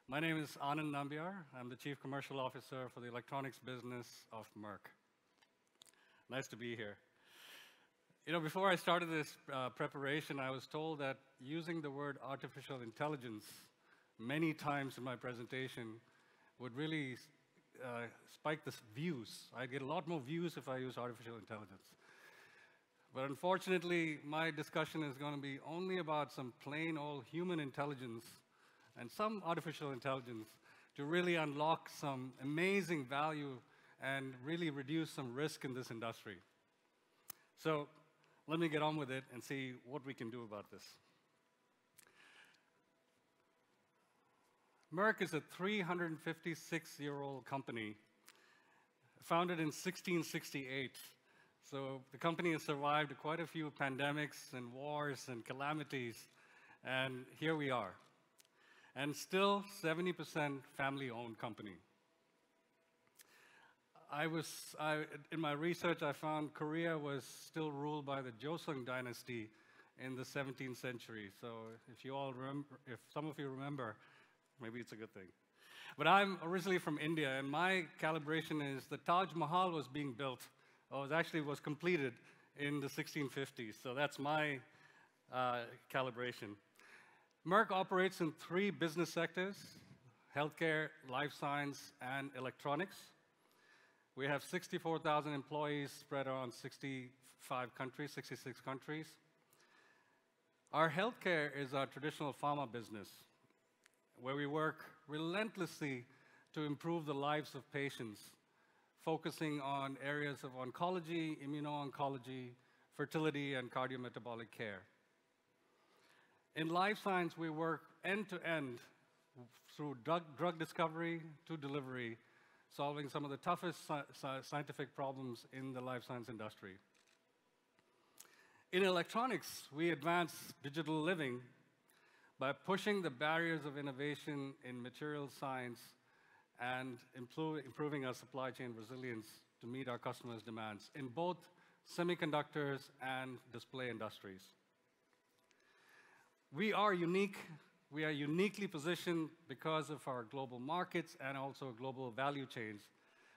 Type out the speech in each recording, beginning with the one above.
My name is Anand Nambiar. I'm the Chief Commercial Officer for the electronics business of Merck. Nice to be here. Before I started this preparation, I was told that using the word artificial intelligence many times in my presentation would really spike the views. I'd get a lot more views if I use artificial intelligence. But unfortunately, my discussion is going to be only about some plain old human intelligence and some artificial intelligence to really unlock some amazing value and really reduce some risk in this industry. So let me get on with it and see what we can do about this. Merck is a 356-year-old company founded in 1668. So the company has survived quite a few pandemics and wars and calamities, and here we are. And still 70% family-owned company. In my research, I found Korea was still ruled by the Joseon dynasty in the 17th century. So if some of you remember, maybe it's a good thing. But I'm originally from India, and my calibration is the Taj Mahal was being built, was completed in the 1650s. So that's my calibration. Merck operates in 3 business sectors: healthcare, life science, and electronics. We have 64,000 employees spread around 66 countries. Our healthcare is our traditional pharma business, where we work relentlessly to improve the lives of patients, focusing on areas of oncology, immuno-oncology, fertility, and cardiometabolic care. In life science, we work end-to-end through drug discovery to delivery, solving some of the toughest scientific problems in the life science industry. In electronics, we advance digital living by pushing the barriers of innovation in material science and improving our supply chain resilience to meet our customers' demands in both semiconductors and display industries. We are uniquely positioned because of our global markets and also global value chains.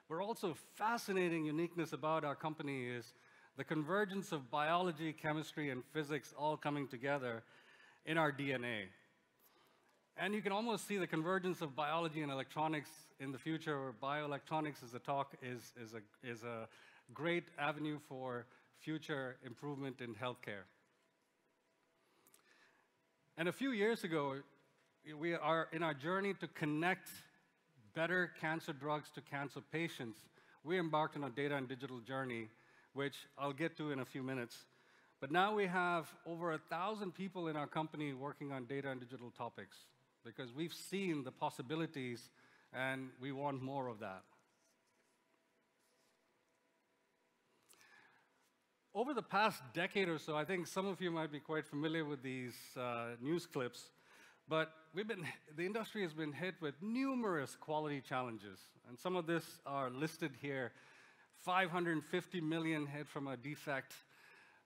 But also fascinating uniqueness about our company is the convergence of biology, chemistry, and physics all coming together in our DNA. And you can almost see the convergence of biology and electronics in the future, where bioelectronics is a great avenue for future improvement in healthcare. And a few years ago, we are in our journey to connect better cancer drugs to cancer patients. We embarked on a data and digital journey, which I'll get to in a few minutes. But now we have over 1,000 people in our company working on data and digital topics, because we've seen the possibilities and we want more of that. Over the past decade or so, I think some of you might be quite familiar with these news clips, but the industry has been hit with numerous quality challenges, and some of this are listed here. 550 million hit from a defect,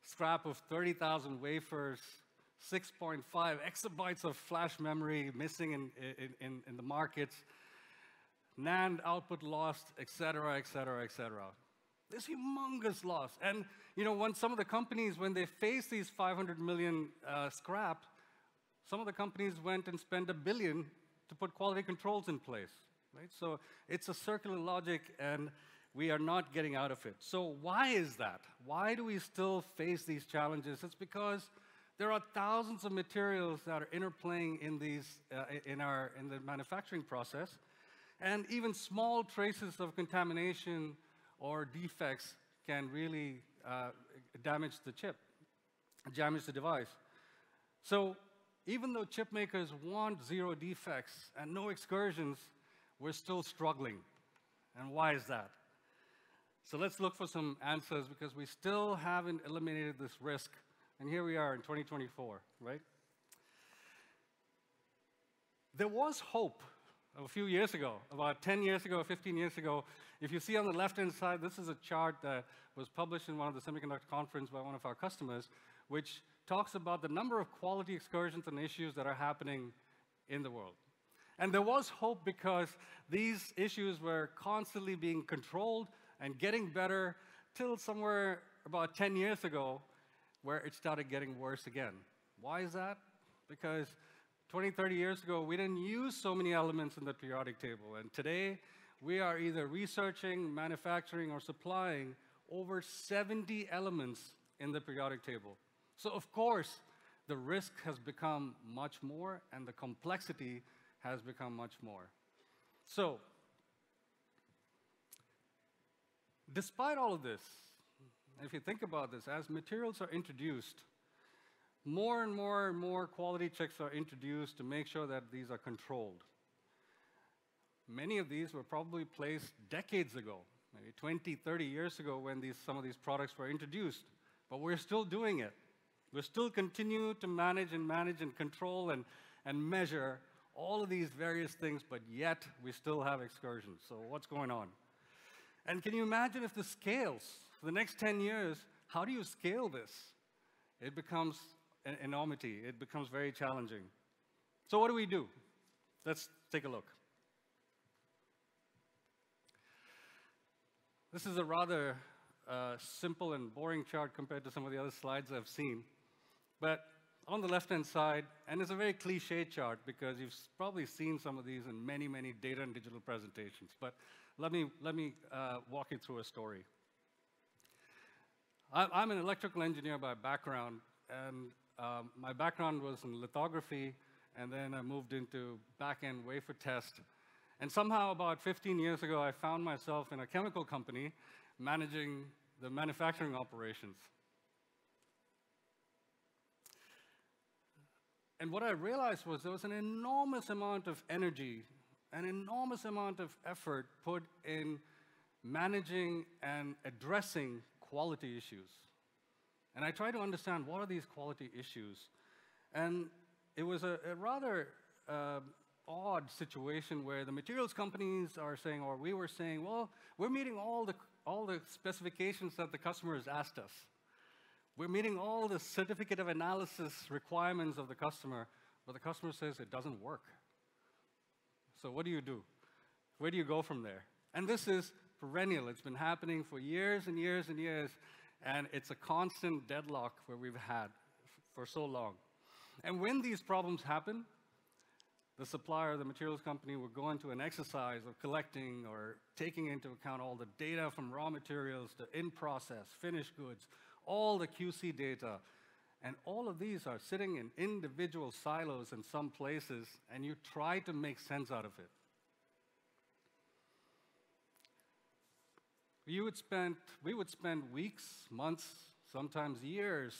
scrap of 30,000 wafers, 6.5 exabytes of flash memory missing in the markets, NAND output lost, et cetera, et cetera, et cetera. This humongous loss. And when some of the companies, when they face these 500 million scrap, some of the companies went and spent $1 billion to put quality controls in place, right? So it's a circular logic, and we are not getting out of it. So why is that? Why do we still face these challenges? It's because there are thousands of materials that are interplaying in the manufacturing process, and even small traces of contamination or defects can really damage the chip, damage the device. So even though chip makers want 0 defects and no excursions, we're still struggling. And why is that? So let's look for some answers, because we still haven't eliminated this risk. And here we are in 2024, right? There was hope a few years ago, about 10 years ago, 15 years ago. If you see on the left-hand side, this is a chart that was published in one of the semiconductor conference by one of our customers, which talks about the number of quality excursions and issues that are happening in the world. And there was hope because these issues were constantly being controlled and getting better till somewhere about 10 years ago, where it started getting worse again. Why is that? Because 20, 30 years ago, we didn't use so many elements in the periodic table. And today, we are either researching, manufacturing, or supplying over 70 elements in the periodic table. So of course, the risk has become much more, and the complexity has become much more. So, despite all of this, if you think about this, as materials are introduced, more and more quality checks are introduced to make sure that these are controlled. Many of these were probably placed decades ago, maybe 20, 30 years ago when some of these products were introduced, but we're still doing it. We still continue to manage and control and measure all of these various things, but yet we still have excursions. So what's going on? And can you imagine if this scales? For the next 10 years, how do you scale this? It becomes an enormity. It becomes very challenging. So what do we do? Let's take a look. This is a rather simple and boring chart compared to some of the other slides I've seen. But on the left-hand side, and it's a very cliche chart because you've probably seen some of these in many, many data and digital presentations. But let me walk you through a story. I'm an electrical engineer by background, and my background was in lithography, and then I moved into back-end wafer test. And somehow about 15 years ago, I found myself in a chemical company managing the manufacturing operations. And what I realized was there was an enormous amount of energy, an enormous amount of effort put in managing and addressing quality issues. And I tried to understand what are these quality issues. And it was a rather odd situation where the materials companies are saying, or we were saying, well, we're meeting all the specifications that the customer has asked us. We're meeting all the certificate of analysis requirements of the customer, but the customer says it doesn't work. So what do you do? Where do you go from there? And this is perennial. It's been happening for years and years and years, and it's a constant deadlock where we've had for so long. And when these problems happen, the supplier, the materials company, will go into an exercise of collecting or taking into account all the data from raw materials to in-process, finished goods, all the QC data, and all of these are sitting in individual silos in some places, and you try to make sense out of it. We would spend weeks, months, sometimes years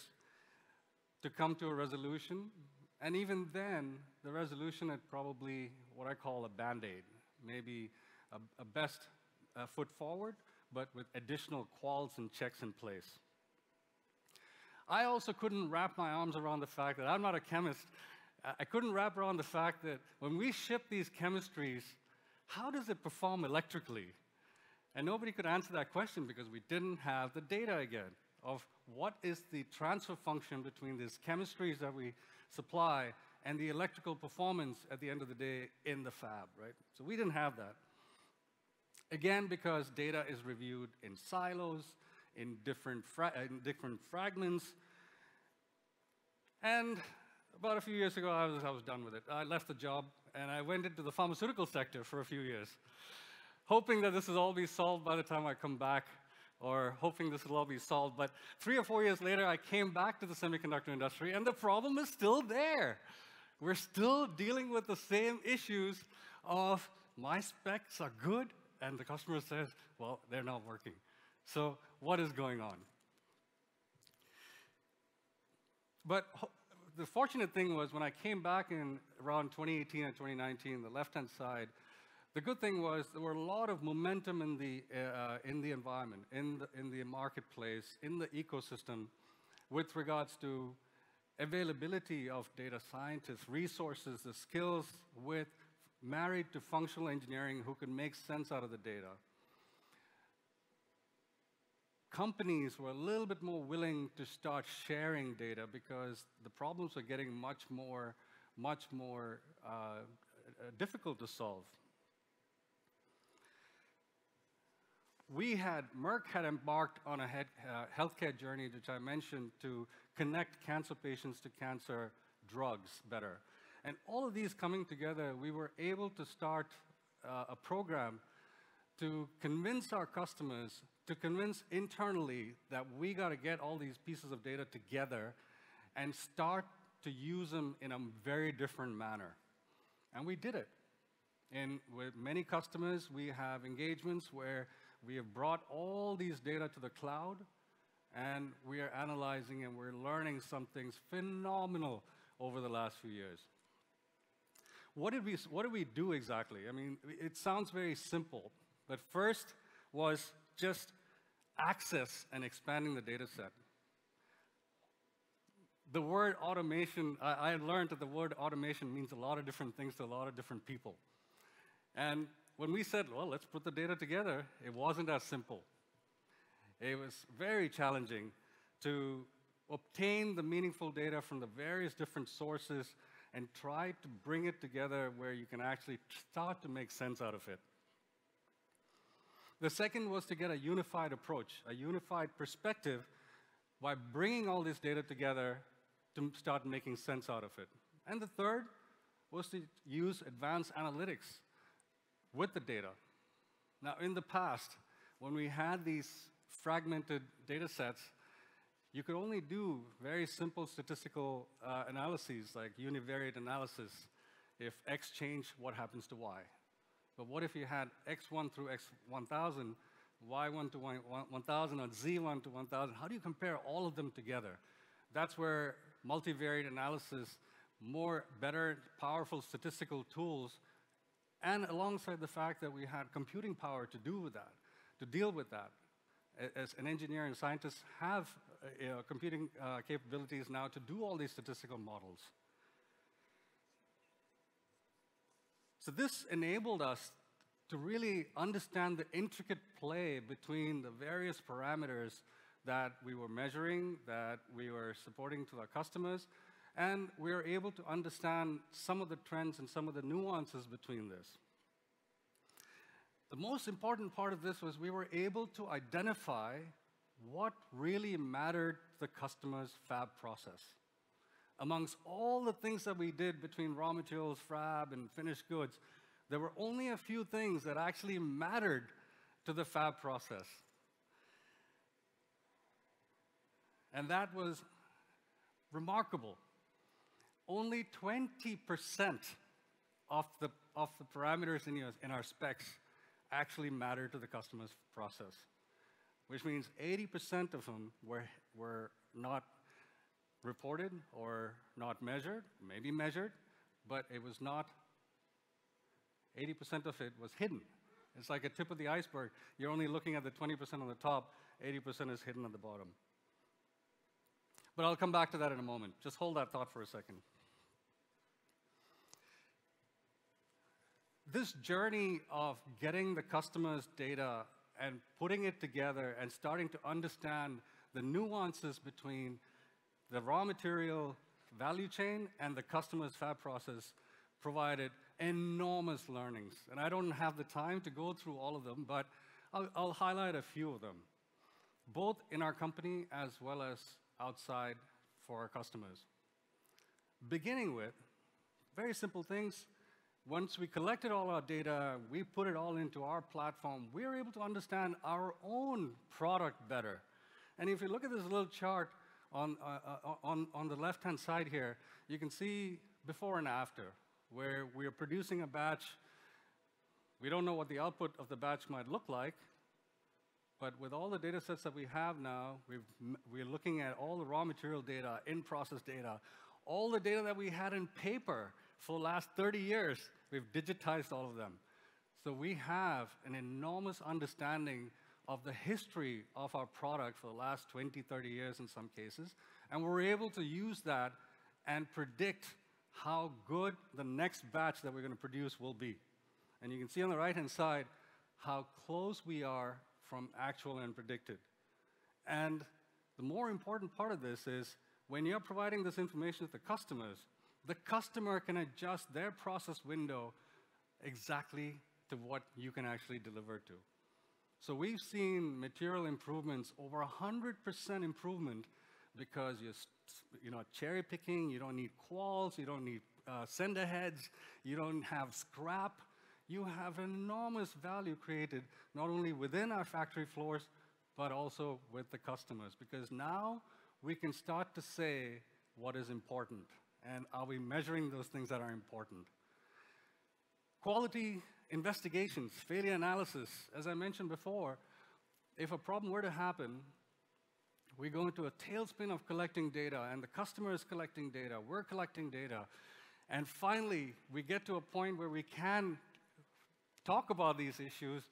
to come to a resolution, and even then, the resolution is probably what I call a Band-Aid, maybe a best foot forward, but with additional quals and checks in place. I also couldn't wrap my arms around the fact that I'm not a chemist. I couldn't wrap around the fact that when we ship these chemistries, how does it perform electrically? And nobody could answer that question because we didn't have the data again of what is the transfer function between these chemistries that we supply and the electrical performance at the end of the day in the fab, right? So we didn't have that. Again, because data is reviewed in silos, in different fragments. And about a few years ago, I was done with it. I left the job, and I went into the pharmaceutical sector for a few years, hoping that this will all be solved by the time I come back, or hoping this will all be solved. But 3 or 4 years later, I came back to the semiconductor industry, and the problem is still there. We're still dealing with the same issues of my specs are good, and the customer says, well, they're not working. So what is going on? But the fortunate thing was when I came back in around 2018 and 2019, the left-hand side, the good thing was there were a lot of momentum in the environment, in the marketplace, in the ecosystem with regards to availability of data scientists, resources, the skills married to functional engineering who can make sense out of the data. Companies were a little bit more willing to start sharing data because the problems are getting much more difficult to solve. Merck had embarked on a healthcare journey, which I mentioned, to connect cancer patients to cancer drugs better. And all of these coming together, we were able to start a program to convince our customers, to convince internally that we got to get all these pieces of data together and start to use them in a very different manner. And we did it. And with many customers, we have engagements where we have brought all these data to the cloud, and we are analyzing and we're learning some things phenomenal over the last few years. What did we do exactly? I mean, it sounds very simple, but first was just access and expanding the data set. The word automation, I learned that the word automation means a lot of different things to a lot of different people. And when we said, well, let's put the data together, it wasn't as simple. It was very challenging to obtain the meaningful data from the various different sources and try to bring it together where you can actually start to make sense out of it. The second was to get a unified approach, a unified perspective by bringing all this data together to start making sense out of it. And the third was to use advanced analytics with the data. Now, in the past, when we had these fragmented data sets, you could only do very simple statistical analyses like univariate analysis. If X changed, what happens to Y? But what if you had X1 through X1000, Y1 to Y1000, or Z1 to 1000? How do you compare all of them together? That's where multivariate analysis, better, powerful statistical tools, and alongside the fact that we had computing power to deal with that. As an engineer and scientists have computing capabilities now to do all these statistical models. So this enabled us to really understand the intricate play between the various parameters that we were measuring, that we were supporting to our customers, and we were able to understand some of the trends and some of the nuances between this. The most important part of this was we were able to identify what really mattered to the customer's fab process. Amongst all the things that we did between raw materials, fab, and finished goods, there were only a few things that actually mattered to the fab process. And that was remarkable. Only 20% of the parameters in our specs actually matter to the customer's process, which means 80% of them were not reported or not measured, maybe measured, but it was not, 80% of it was hidden. It's like a tip of the iceberg. You're only looking at the 20% on the top, 80% is hidden at the bottom. But I'll come back to that in a moment. Just hold that thought for a second. This journey of getting the customer's data and putting it together and starting to understand the nuances between the raw material value chain and the customer's fab process provided enormous learnings. And I don't have the time to go through all of them, but I'll highlight a few of them, both in our company as well as outside for our customers. Beginning with very simple things. Once we collected all our data, we put it all into our platform, we were able to understand our own product better. And if you look at this little chart on the left-hand side here, you can see before and after, where we are producing a batch. We don't know what the output of the batch might look like, but with all the data sets that we have now, we're looking at all the raw material data, in-process data, all the data that we had in paper for the last 30 years, we've digitized all of them. So we have an enormous understanding of the history of our product for the last 20, 30 years in some cases, and we're able to use that and predict how good the next batch that we're going to produce will be. And you can see on the right-hand side how close we are from actual and predicted. And the more important part of this is when you're providing this information to the customers, the customer can adjust their process window exactly to what you can actually deliver to. So we've seen material improvements, over 100% improvement, because you're not cherry picking, you don't need quals, you don't need sender heads, you don't have scrap. You have enormous value created, not only within our factory floors, but also with the customers. Because now we can start to say what is important, and are we measuring those things that are important? Quality investigations, failure analysis. As I mentioned before, if a problem were to happen, we go into a tailspin of collecting data, and the customer is collecting data, we're collecting data, and finally, we get to a point where we can talk about these issues,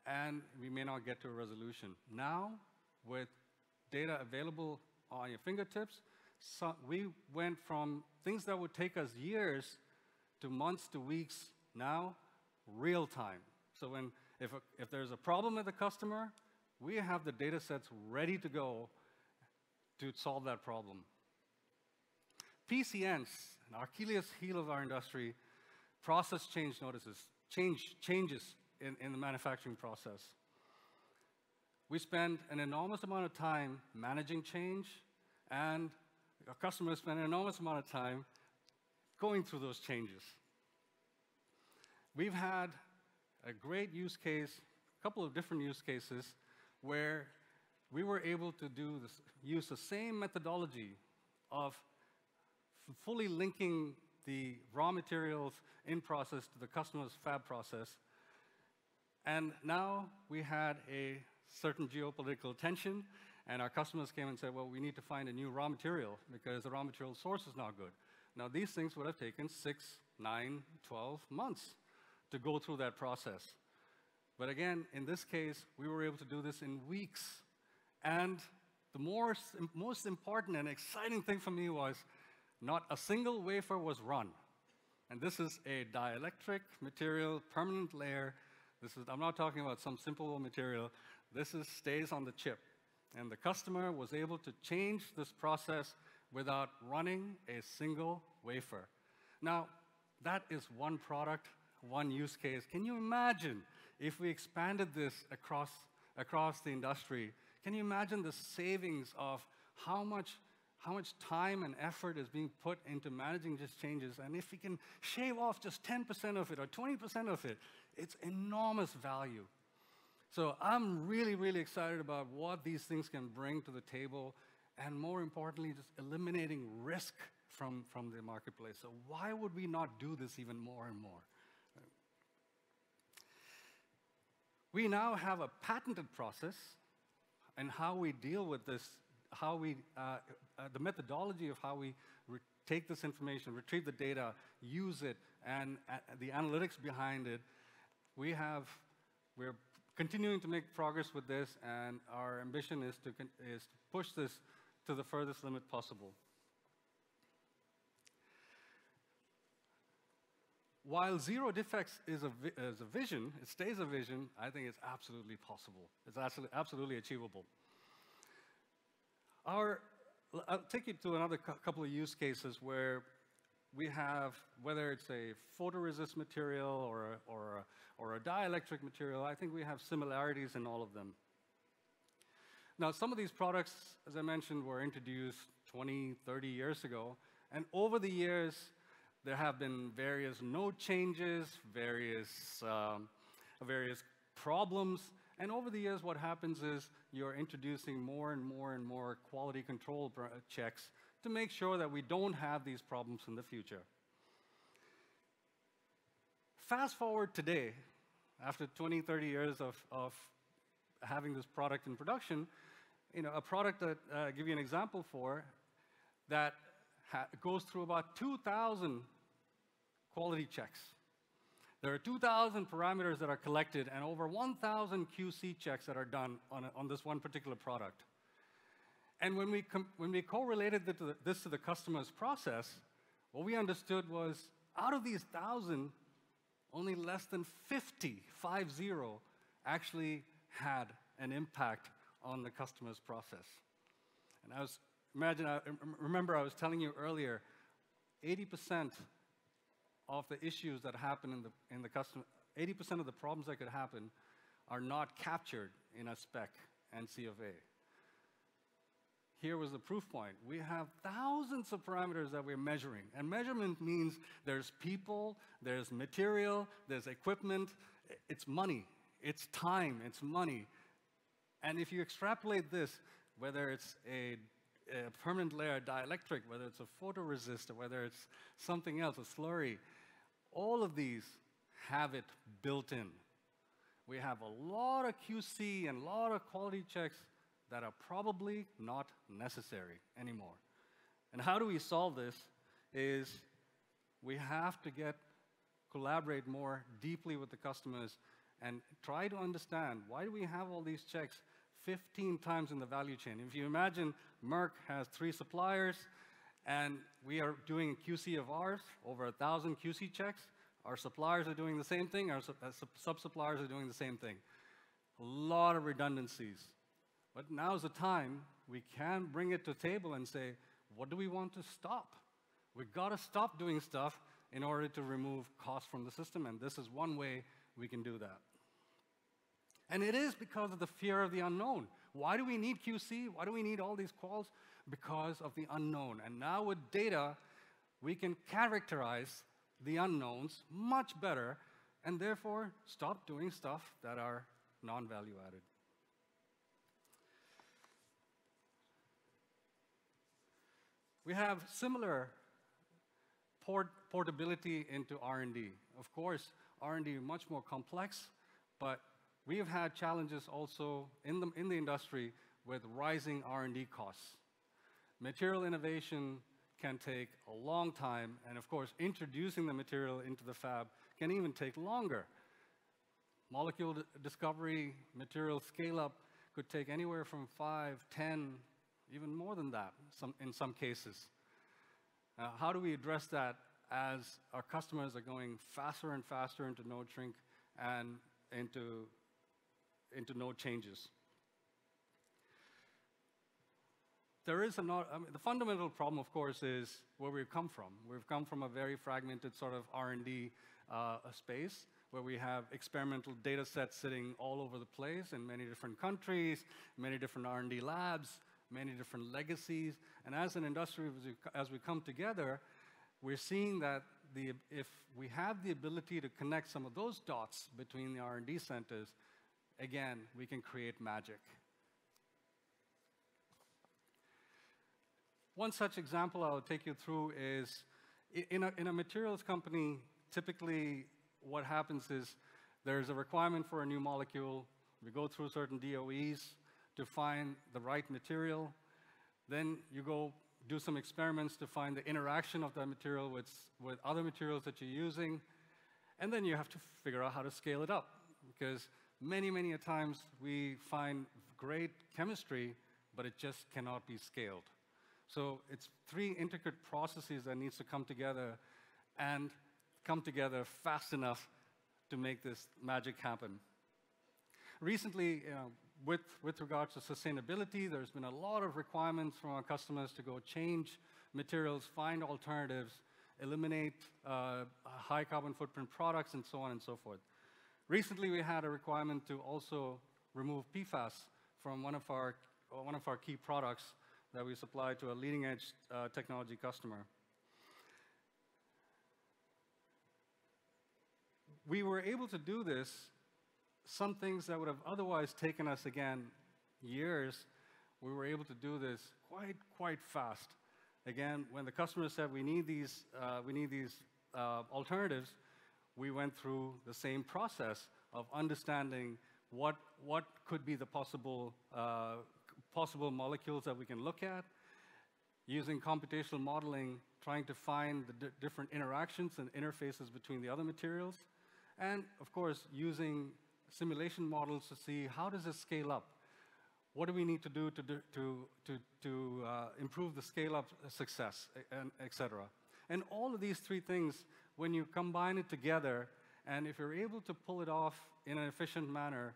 and we may not get to a resolution. Now, with data available on your fingertips, so we went from things that would take us years to months to weeks, now real time. So if there's a problem with the customer, we have the data sets ready to go to solve that problem. PCNs, an Achilles heel of our industry, process change notices, changes in the manufacturing process. We spend an enormous amount of time managing change, and our customers spend an enormous amount of time going through those changes. We've had a great use case, a couple of different use cases, where we were able to use the same methodology of fully linking the raw materials in process to the customer's fab process. And now we had a certain geopolitical tension, and our customers came and said, well, we need to find a new raw material because the raw material source is not good. Now, these things would have taken 6, 9, 12 months to go through that process. But again, in this case, we were able to do this in weeks. And the most important and exciting thing for me was not a single wafer was run. And this is a dielectric material, permanent layer. I'm not talking about some simple material. This stays on the chip. And the customer was able to change this process without running a single wafer. Now, that is one product, one use case. Can you imagine if we expanded this across the industry? Can you imagine the savings of how much time and effort is being put into managing these changes? And if we can shave off just 10% of it or 20% of it, it's enormous value. So I'm really, really excited about what these things can bring to the table, and more importantly, just eliminating risk from the marketplace. So why would we not do this even more and more? We now have a patented process and how we deal with this, the methodology of how we take this information, retrieve the data, use it, and the analytics behind it. We're continuing to make progress with this, and our ambition is to push this to the furthest limit possible. While zero defects is a vision, it stays a vision, I think it's absolutely possible. It's absolutely achievable. I'll take you to another couple of use cases where we have, whether it's a photoresist material or a dielectric material, I think we have similarities in all of them. Now, some of these products, as I mentioned, were introduced 20, 30 years ago, and over the years, there have been various node changes, various problems, and over the years, what happens is you're introducing more and more and more quality control checks to make sure that we don't have these problems in the future. Fast forward today, after 20, 30 years of having this product in production, a product that I'll give you an example for, that goes through about 2,000 quality checks. There are 2,000 parameters that are collected and over 1,000 QC checks that are done on this one particular product. And when we correlated this to the customer's process, what we understood was out of these 1,000, only less than 50 actually had an impact on the customer's process. And remember I was telling you earlier, 80% of the issues that happen in the customer, 80% of the problems that could happen are not captured in a spec and C of A. Here was the proof point. We have thousands of parameters that we're measuring. And measurement means there's people, there's material, there's equipment, it's money, it's time, it's money. And if you extrapolate this, whether it's a permanent layer dielectric, whether it's a photoresist, or whether it's something else, a slurry, all of these have it built in. We have a lot of QC and a lot of quality checks that are probably not necessary anymore. And how do we solve this is we have to collaborate more deeply with the customers and try to understand why do we have all these checks 15 times in the value chain. If you imagine Merck has 3 suppliers and we are doing QC of ours, over 1,000 QC checks, our suppliers are doing the same thing, our sub-suppliers are doing the same thing. A lot of redundancies. But now's the time we can bring it to the table and say, what do we want to stop? We've got to stop doing stuff in order to remove costs from the system, and this is one way we can do that. And it is because of the fear of the unknown. Why do we need QC? Why do we need all these quals? Because of the unknown. And now with data, we can characterize the unknowns much better, and therefore stop doing stuff that are non-value added. We have similar portability into R&D. Of course, R&D is much more complex, but we have had challenges also in the industry with rising R&D costs. Material innovation can take a long time, and of course, introducing the material into the fab can even take longer. Molecule discovery, material scale-up could take anywhere from 5, 10, even more than that in some cases. How do we address that as our customers are going faster and faster into node shrink and into node changes? There is the fundamental problem, of course, is where we've come from. We've come from a very fragmented sort of R&D space where we have experimental data sets sitting all over the place in many different countries, many different R&D labs, many different legacies. And as an industry, as we come together, we're seeing that if we have the ability to connect some of those dots between the R&D centers, again, we can create magic. One such example I'll take you through is, in a materials company, typically what happens is there's a requirement for a new molecule. We go through certain DOEs to find the right material. Then you go do some experiments to find the interaction of that material with other materials that you're using. And then you have to figure out how to scale it up. Because many, many a times we find great chemistry, but it just cannot be scaled. So it's 3 intricate processes that needs to come together and come together fast enough to make this magic happen. Recently, with regards to sustainability, there's been a lot of requirements from our customers to go change materials, find alternatives, eliminate high carbon footprint products, and so on and so forth. Recently, we had a requirement to also remove PFAS from one of our key products that we supply to a leading edge technology customer. We were able to do this. Some things that would have otherwise taken us, again, years, we were able to do this quite fast. Again, when the customer said we need these alternatives, we went through the same process of understanding what could be the possible molecules that we can look at, using computational modeling, trying to find the different interactions and interfaces between the other materials, and of course, using simulation models to see how does this scale up? What do we need to do to improve the scale-up success, and et cetera? And all of these 3 things, when you combine it together, and if you're able to pull it off in an efficient manner,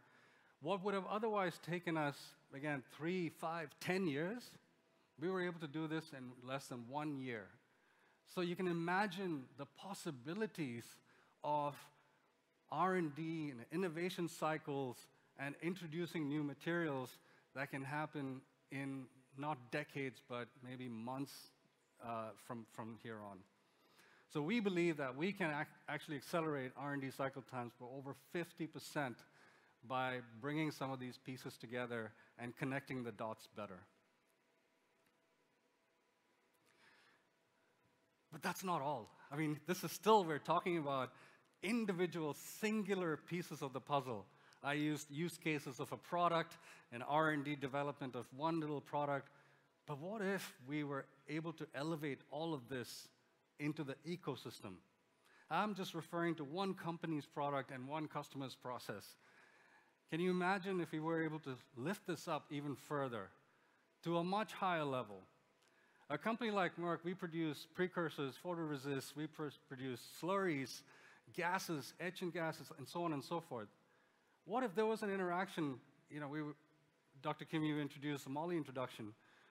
what would have otherwise taken us, again, 3, 5, 10 years, we were able to do this in less than 1 year. So you can imagine the possibilities of R&D and innovation cycles and introducing new materials that can happen in not decades, but maybe months from here on. So we believe that we can actually accelerate R&D cycle times for over 50% by bringing some of these pieces together and connecting the dots better. But that's not all. I mean, this is still, we're talking about individual, singular pieces of the puzzle. I used use cases of a product and R&D development of one little product. But what if we were able to elevate all of this into the ecosystem? I'm just referring to one company's product and one customer's process. Can you imagine if we were able to lift this up even further to a much higher level? A company like Merck, we produce precursors, photoresist, we produce slurries, gases, etchant gases, and so on and so forth. What if there was an interaction, Dr. Kim, you introduced the moly introduction.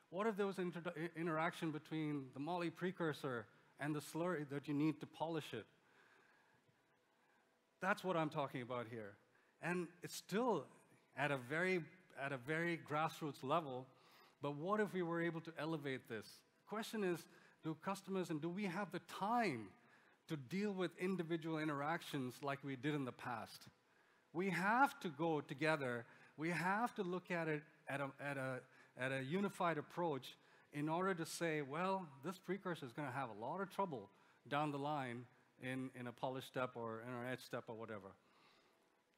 What if there was an interaction between the moly precursor and the slurry that you need to polish it? That's what I'm talking about here. And it's still at a very grassroots level, but what if we were able to elevate this? The question is, do customers and do we have the time to deal with individual interactions like we did in the past? We have to go together. We have to look at it at a unified approach in order to say, well, this precursor is going to have a lot of trouble down the line in a polish step or in an etch step or whatever.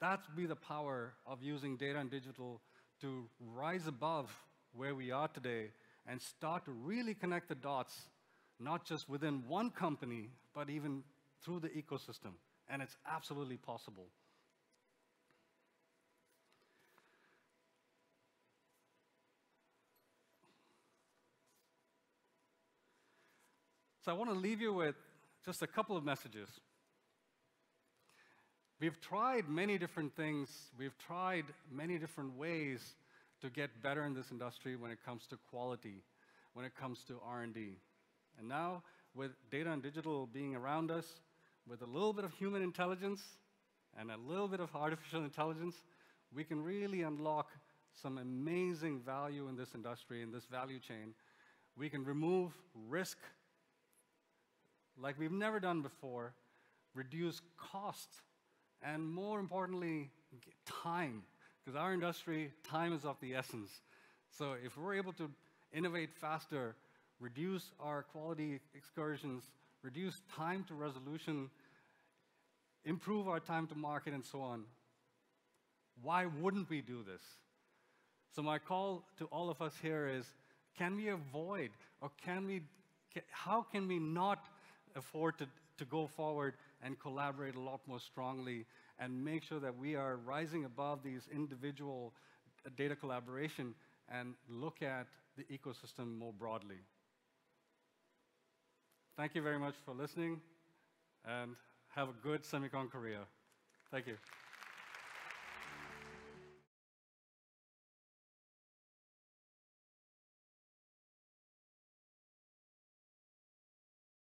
That's be the power of using data and digital to rise above where we are today and start to really connect the dots, not just within one company, but even through the ecosystem. And it's absolutely possible. So I want to leave you with just a couple of messages. We've tried many different things. We've tried many different ways to get better in this industry when it comes to quality, when it comes to R&D. And now, with data and digital being around us, with a little bit of human intelligence and a little bit of artificial intelligence, we can really unlock some amazing value in this industry, in this value chain. We can remove risk like we've never done before, reduce cost, and more importantly, time. Because our industry, time is of the essence. So if we're able to innovate faster, reduce our quality excursions, reduce time to resolution, improve our time to market, and so on, why wouldn't we do this? So my call to all of us here is, can we avoid, or how can we not afford to go forward and collaborate a lot more strongly and make sure that we are rising above these individual data collaboration and look at the ecosystem more broadly? Thank you very much for listening, and have a good SEMICON career. Thank you.